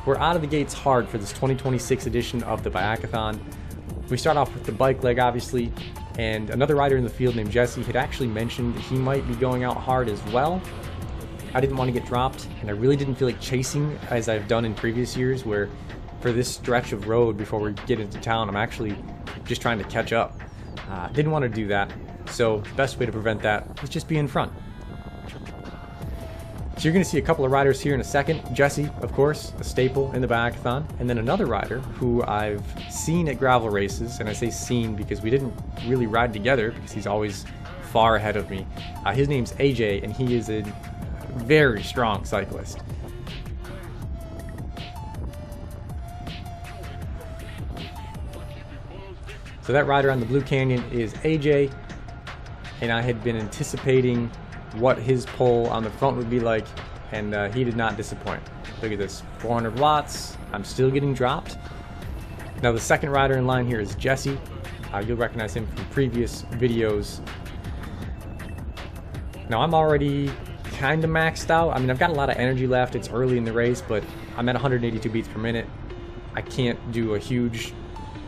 we're out of the gates hard for this 2026 edition of the BiYakAthon. We start off with the bike leg, obviously, and another rider in the field named Jesse had actually mentioned he might be going out hard as well. I didn't want to get dropped, and I really didn't feel like chasing as I've done in previous years, where for this stretch of road before we get into town, I'm actually just trying to catch up. Didn't want to do that, so the best way to prevent that is just be in front. So you're going to see a couple of riders here in a second. Jesse, of course, a staple in the BiYakAthon, and then another rider who I've seen at gravel races, and I say seen because we didn't really ride together because he's always far ahead of me. His name's AJ, and he is a very strong cyclist. So that rider on the Blue Canyon is AJ, and I had been anticipating what his pull on the front would be like, and he did not disappoint. Look at this, 400 watts. I'm still getting dropped. Now the second rider in line here is Jesse. You'll recognize him from previous videos. Now I'm already kind of maxed out. I mean, I've got a lot of energy left. It's early in the race, but I'm at 182 beats per minute. I can't do a huge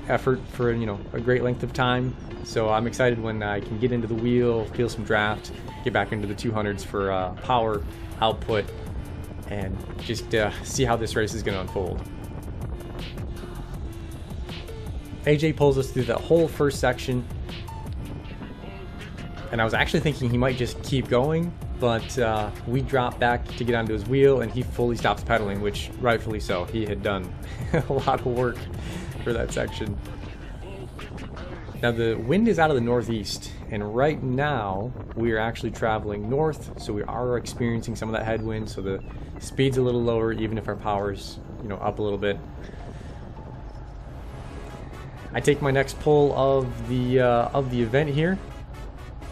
effort for, you know, a great length of time. So I'm excited when I can get into the wheel, feel some draft, get back into the 200s for power output, and just see how this race is going to unfold. AJ pulls us through the whole first section, and I was actually thinking he might just keep going, but we dropped back to get onto his wheel, and he fully stops pedaling, which rightfully so. He had done a lot of work for that section. Now the wind is out of the northeast, and right now we are actually traveling north, so we are experiencing some of that headwind, so the speed's a little lower even if our power's, you know, up a little bit. I take my next pull of the event here,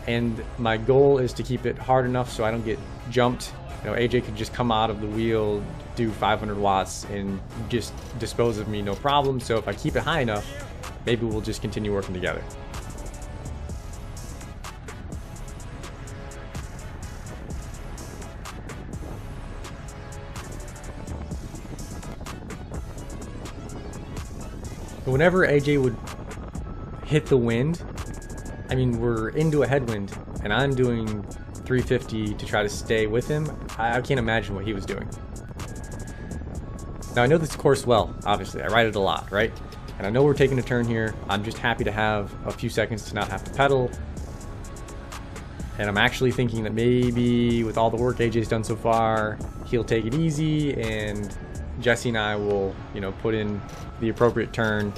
and my goal is to keep it hard enough so I don't get jumped. You know, AJ could just come out of the wheel, do 500 watts, and just dispose of me no problem. So if I keep it high enough, maybe we'll just continue working together. Whenever AJ would hit the wind, I mean, we're into a headwind, and I'm doing 350 to try to stay with him. I can't imagine what he was doing. Now I know this course well, obviously. I ride it a lot, right? And I know we're taking a turn here. I'm just happy to have a few seconds to not have to pedal. And I'm actually thinking that maybe with all the work AJ's done so far, he'll take it easy and Jesse and I will, you know, put in the appropriate turn,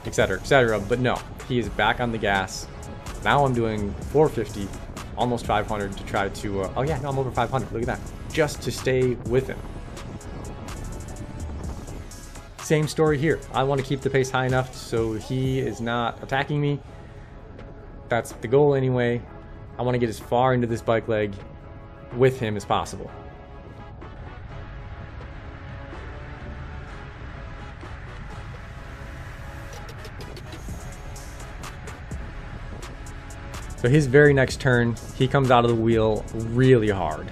etc., etc. But no, he is back on the gas. Now I'm doing 450, almost 500 to try to, oh yeah, no, I'm over 500, look at that. Just to stay with him. Same story here. I want to keep the pace high enough so he is not attacking me. That's the goal anyway. I want to get as far into this bike leg with him as possible. So his very next turn, he comes out of the wheel really hard.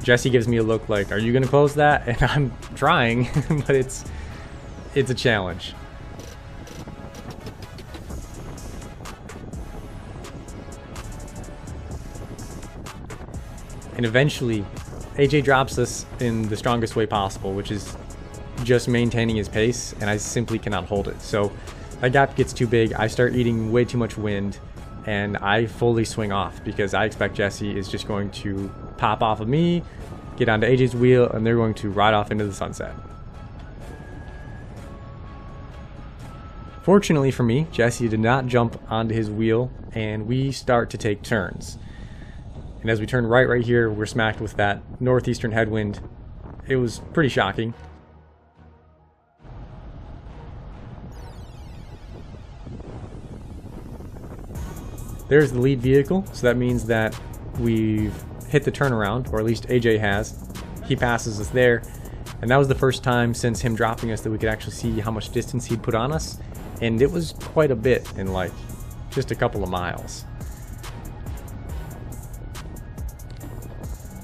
Jesse gives me a look like, are you going to close that? And I'm trying, but it's a challenge. And eventually, AJ drops us in the strongest way possible, which is just maintaining his pace, and I simply cannot hold it. So that gap gets too big, I start eating way too much wind, and I fully swing off because I expect Jesse is just going to pop off of me, get onto AJ's wheel, and they're going to ride off into the sunset. Fortunately for me, Jesse did not jump onto his wheel, and we start to take turns. And as we turn right here, we're smacked with that northeastern headwind. It was pretty shocking. There's the lead vehicle, so that means that we've hit the turnaround, or at least AJ has. He passes us there, and that was the first time since him dropping us that we could actually see how much distance he'd put on us, and it was quite a bit in like just a couple of miles.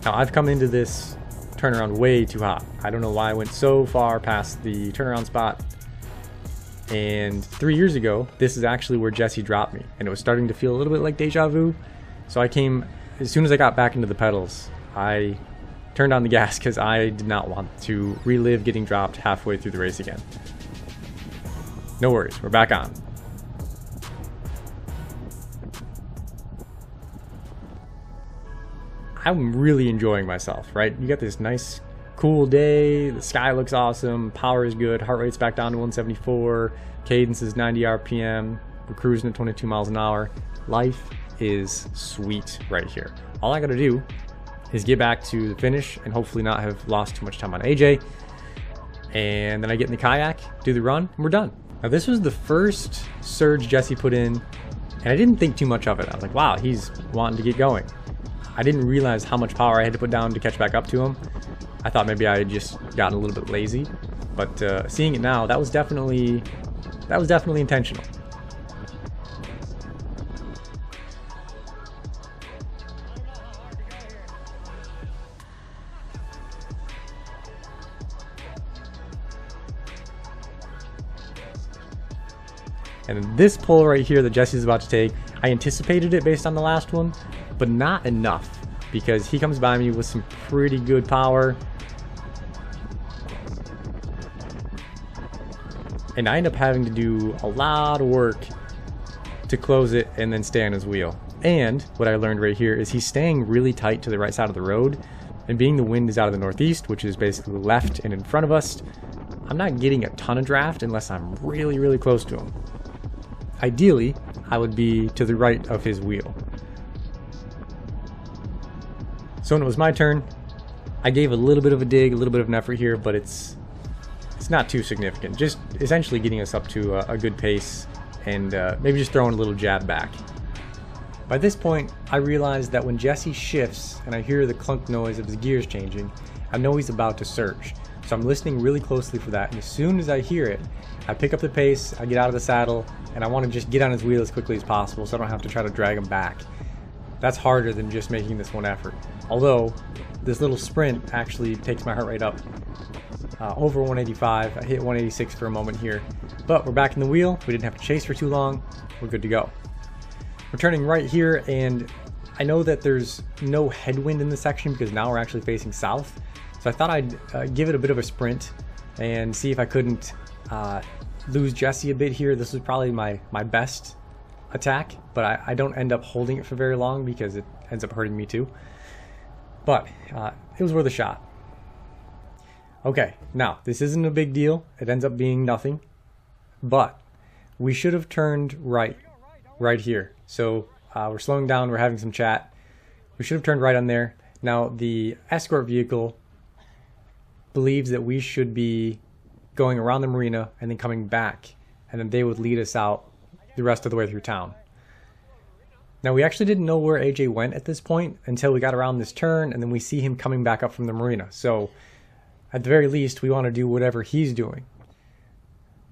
Now I've come into this turnaround way too hot. I don't know why I went so far past the turnaround spot. And 3 years ago, this is actually where Jesse dropped me, and it was starting to feel a little bit like deja vu. So I came, as soon as I got back into the pedals, I turned on the gas because I did not want to relive getting dropped halfway through the race again. No worries, we're back on. I'm really enjoying myself, right? You got this nice cool day, the sky looks awesome, power is good, heart rate's back down to 174, cadence is 90 RPM, we're cruising at 22 miles an hour. Life is sweet right here. All I gotta do is get back to the finish and hopefully not have lost too much time on AJ. And then I get in the kayak, do the run, and we're done. Now this was the first surge Jesse put in, and I didn't think too much of it. I was like, wow, he's wanting to get going. I didn't realize how much power I had to put down to catch back up to him. I thought maybe I had just gotten a little bit lazy, but seeing it now, that was definitely intentional. And this pull right here that Jesse's about to take, I anticipated it based on the last one, but not enough, because he comes by me with some pretty good power. And I end up having to do a lot of work to close it and then stay on his wheel. And what I learned right here is he's staying really tight to the right side of the road, and being the wind is out of the northeast, which is basically left and in front of us, I'm not getting a ton of draft unless I'm really, really close to him. Ideally, I would be to the right of his wheel. So when it was my turn, I gave a little bit of a dig, a little bit of an effort here, but it's not too significant. Just essentially getting us up to a good pace and maybe just throwing a little jab back. By this point, I realized that when Jesse shifts and I hear the clunk noise of his gears changing, I know he's about to surge. So I'm listening really closely for that, and as soon as I hear it, I pick up the pace, I get out of the saddle, and I want to just get on his wheel as quickly as possible so I don't have to try to drag him back. That's harder than just making this one effort. Although, this little sprint actually takes my heart rate up over 185. I hit 186 for a moment here. But we're back in the wheel. We didn't have to chase for too long. We're good to go. We're turning right here, and I know that there's no headwind in this section because now we're actually facing south. So I thought I'd give it a bit of a sprint and see if I couldn't lose Jesse a bit here. This is probably my best attack, but I don't end up holding it for very long because it ends up hurting me too. But it was worth a shot. Okay, now this isn't a big deal. It ends up being nothing, but we should have turned right here. So we're slowing down, we're having some chat. We should have turned right on there. Now the escort vehicle believes that we should be going around the marina and then coming back, and then they would lead us out the rest of the way through town. Now we actually didn't know where AJ went at this point until we got around this turn, and then we see him coming back up from the marina. So at the very least, we want to do whatever he's doing.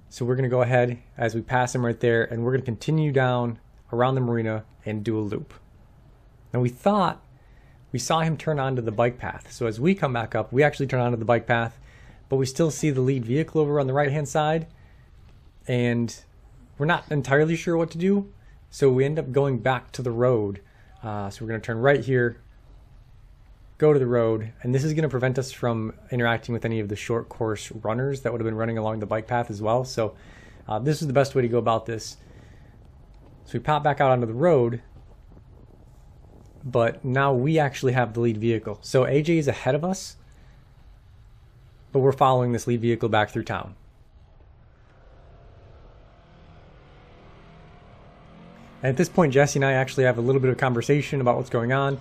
So we're going to go ahead as we pass him right there, and we're going to continue down around the marina and do a loop. Now we thought we saw him turn onto the bike path. So as we come back up, we actually turn onto the bike path, but we still see the lead vehicle over on the right-hand side, and we're not entirely sure what to do. So we end up going back to the road. So we're going to turn right here, go to the road, and this is going to prevent us from interacting with any of the short course runners that would have been running along the bike path as well. So this is the best way to go about this. So we pop back out onto the road, but now we actually have the lead vehicle. So AJ is ahead of us, but we're following this lead vehicle back through town. And at this point, Jesse and I actually have a little bit of conversation about what's going on.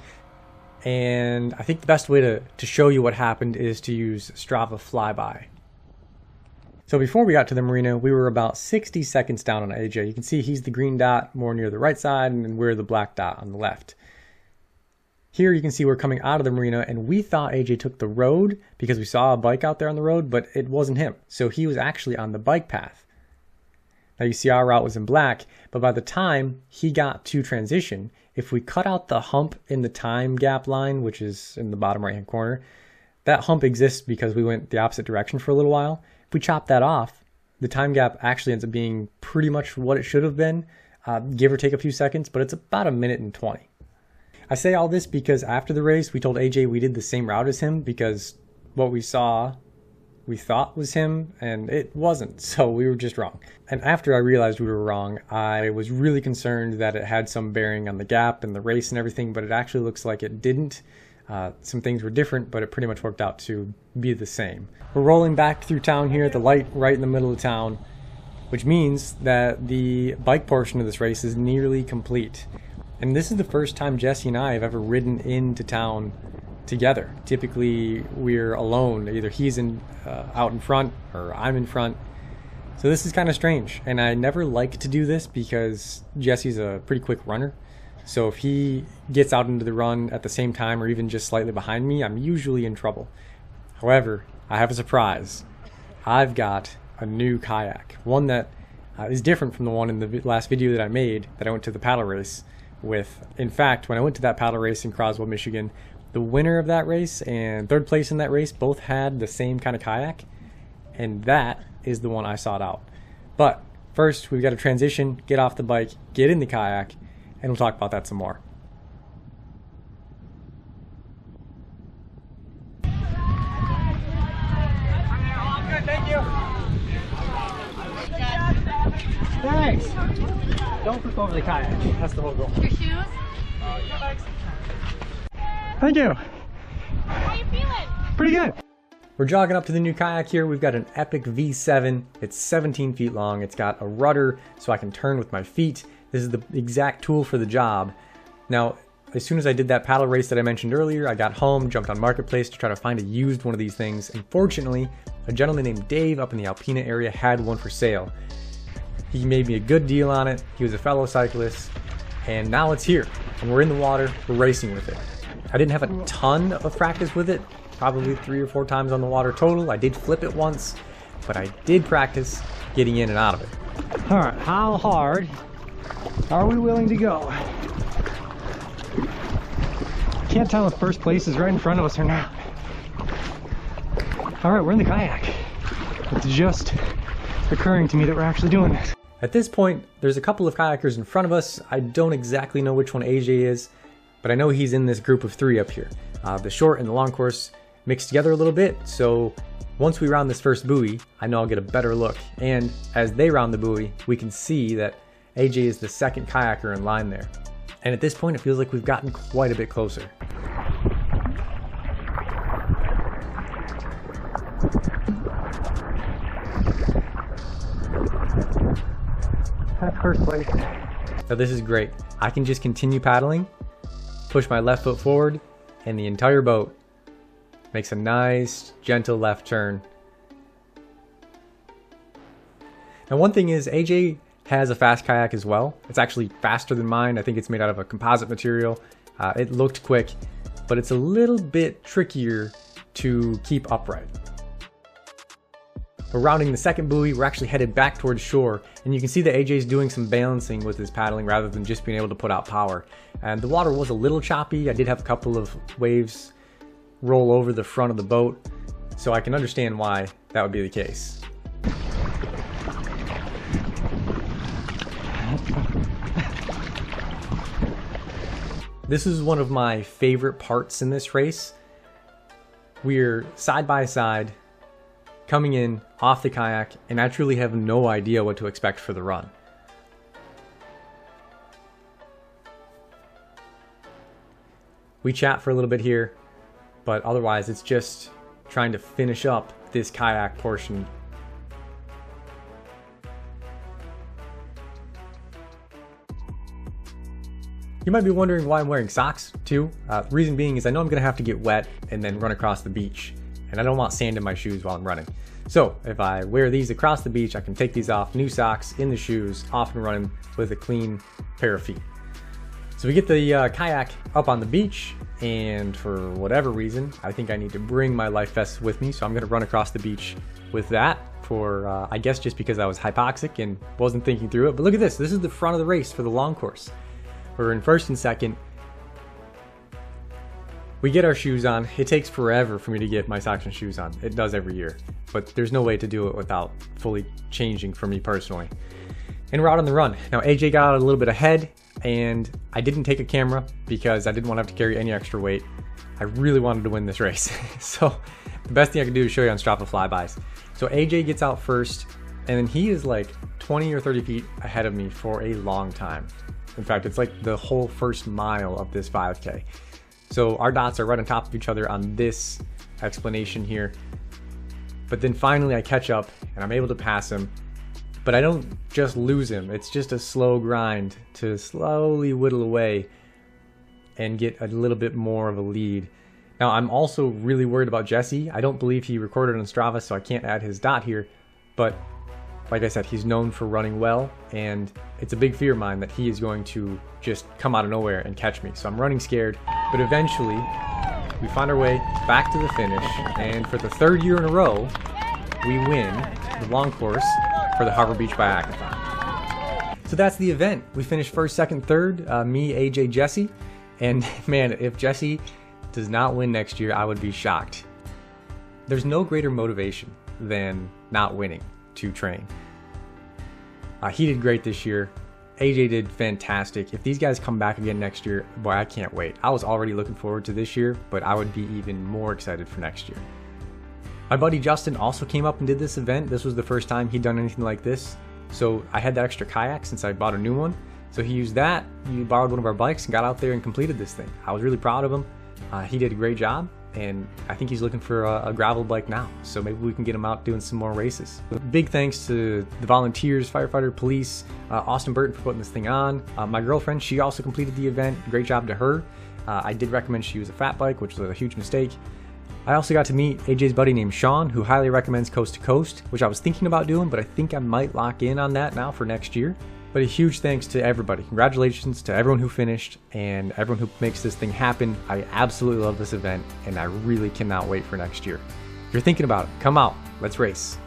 And I think the best way to show you what happened is to use Strava Flyby. So before we got to the marina, we were about 60 seconds down on AJ. You can see he's the green dot more near the right side, and then we're the black dot on the left. Here you can see we're coming out of the marina, and we thought AJ took the road because we saw a bike out there on the road, but it wasn't him. So he was actually on the bike path. Now you see our route was in black, but by the time he got to transition, if we cut out the hump in the time gap line, which is in the bottom right hand corner, That hump exists because we went the opposite direction for a little while. If we chop that off, the time gap actually ends up being pretty much what it should have been, give or take a few seconds, but it's about 1:20. I say all this because after the race, we told AJ we did the same route as him because what we saw, we thought was him, and it wasn't, so we were just wrong. And after I realized we were wrong, I was really concerned that it had some bearing on the gap and the race and everything, but it actually looks like it didn't. Some things were different, but it pretty much worked out to be the same. We're rolling back through town here at the light right in the middle of town, which means that the bike portion of this race is nearly complete. And this is the first time Jesse and I have ever ridden into town together. Typically we're alone, either he's out in front or I'm in front. So this is kind of strange, and I never like to do this because Jesse's a pretty quick runner. So if he gets out into the run at the same time or even just slightly behind me, I'm usually in trouble. However, I have a surprise. I've got a new kayak, one that is different from the one in the last video that I made that I went to the paddle race with. In fact, when I went to that paddle race in Croswell, Michigan, the winner of that race and third place in that race both had the same kind of kayak, and that is the one I sought out. But first, we've got to transition, get off the bike, get in the kayak, and we'll talk about that some more. Good, thank you. Thanks. Don't flip over the kayak. That's the whole goal. Your shoes? Thank you. How you feeling? Pretty good. We're jogging up to the new kayak here. We've got an Epic V7. It's 17 feet long. It's got a rudder so I can turn with my feet. This is the exact tool for the job. Now, as soon as I did that paddle race that I mentioned earlier, I got home, jumped on Marketplace to try to find a used one of these things. And fortunately, a gentleman named Dave up in the Alpena area had one for sale. He made me a good deal on it. He was a fellow cyclist, and now it's here. And we're in the water, we're racing with it. I didn't have a ton of practice with it, probably 3 or 4 times on the water total. I did flip it once, but I did practice getting in and out of it. All right, how hard are we willing to go? Can't tell if first place is right in front of us or not. All right, we're in the kayak. It's just occurring to me that we're actually doing this. At this point, there's a couple of kayakers in front of us. I don't exactly know which one AJ is, but I know he's in this group of 3 up here. The short and the long course mixed together a little bit, so once we round this first buoy, I know I'll get a better look. And as they round the buoy, we can see that AJ is the second kayaker in line there. And at this point, it feels like we've gotten quite a bit closer. That's first place. Now this is great. I can just continue paddling, push my left foot forward, and the entire boat makes a nice, gentle left turn. Now one thing is, AJ has a fast kayak as well. It's actually faster than mine. I think it's made out of a composite material. It looked quick, but it's a little bit trickier to keep upright. We're rounding the second buoy. We're actually headed back towards shore, and you can see that AJ's doing some balancing with his paddling rather than just being able to put out power. And the water was a little choppy. I did have a couple of waves roll over the front of the boat, so I can understand why that would be the case. This is one of my favorite parts in this race. We're side by side, coming in off the kayak, and I truly have no idea what to expect for the run. We chat for a little bit here, but otherwise it's just trying to finish up this kayak portion. You might be wondering why I'm wearing socks too. The reason being is I know I'm gonna have to get wet and then run across the beach, and I don't want sand in my shoes while I'm running. So if I wear these across the beach, I can take these off, new socks in the shoes, off and running with a clean pair of feet. So we get the kayak up on the beach, and for whatever reason, I think I need to bring my life vest with me, so I'm gonna run across the beach with that for, I guess just because I was hypoxic and wasn't thinking through it. But look at this is the front of the race for the long course. We're in first and second. We get our shoes on. It takes forever for me to get my socks and shoes on. It does every year, but there's no way to do it without fully changing for me personally. And we're out on the run. Now AJ got out a little bit ahead, and I didn't take a camera because I didn't want to have to carry any extra weight. I really wanted to win this race. So the best thing I could do is show you on Strava flybys. So AJ gets out first, and then he is like 20 or 30 feet ahead of me for a long time. In fact, it's like the whole first mile of this 5K. So our dots are right on top of each other on this explanation here. But then finally I catch up and I'm able to pass him. But I don't just lose him. It's just a slow grind to slowly whittle away and get a little bit more of a lead. Now I'm also really worried about Jesse. I don't believe he recorded on Strava, so I can't add his dot here. But like I said, he's known for running well, and it's a big fear of mine that he is going to just come out of nowhere and catch me. So I'm running scared, but eventually we find our way back to the finish, and for the third year in a row, we win the long course for the Harbor Beach BiYakAthon. So that's the event. We finished first, second, third, me, AJ, Jesse, and man, if Jesse does not win next year, I would be shocked. There's no greater motivation than not winning to train. He did great this year. AJ did fantastic. If these guys come back again next year, boy, I can't wait. I was already looking forward to this year, but I would be even more excited for next year. My buddy Justin also came up and did this event. This was the first time he'd done anything like this. So I had that extra kayak since I bought a new one. So he used that, he borrowed one of our bikes and got out there and completed this thing. I was really proud of him. He did a great job, and I think he's looking for a gravel bike now. So maybe we can get him out doing some more races. Big thanks to the volunteers, firefighter, police, Austin Burton for putting this thing on. My girlfriend, she also completed the event. Great job to her. I did recommend she use a fat bike, which was a huge mistake. I also got to meet AJ's buddy named Sean, who highly recommends Coast to Coast, which I was thinking about doing, but I think I might lock in on that now for next year. But a huge thanks to everybody. Congratulations to everyone who finished and everyone who makes this thing happen. I absolutely love this event, and I really cannot wait for next year. If you're thinking about it, come out. Let's race.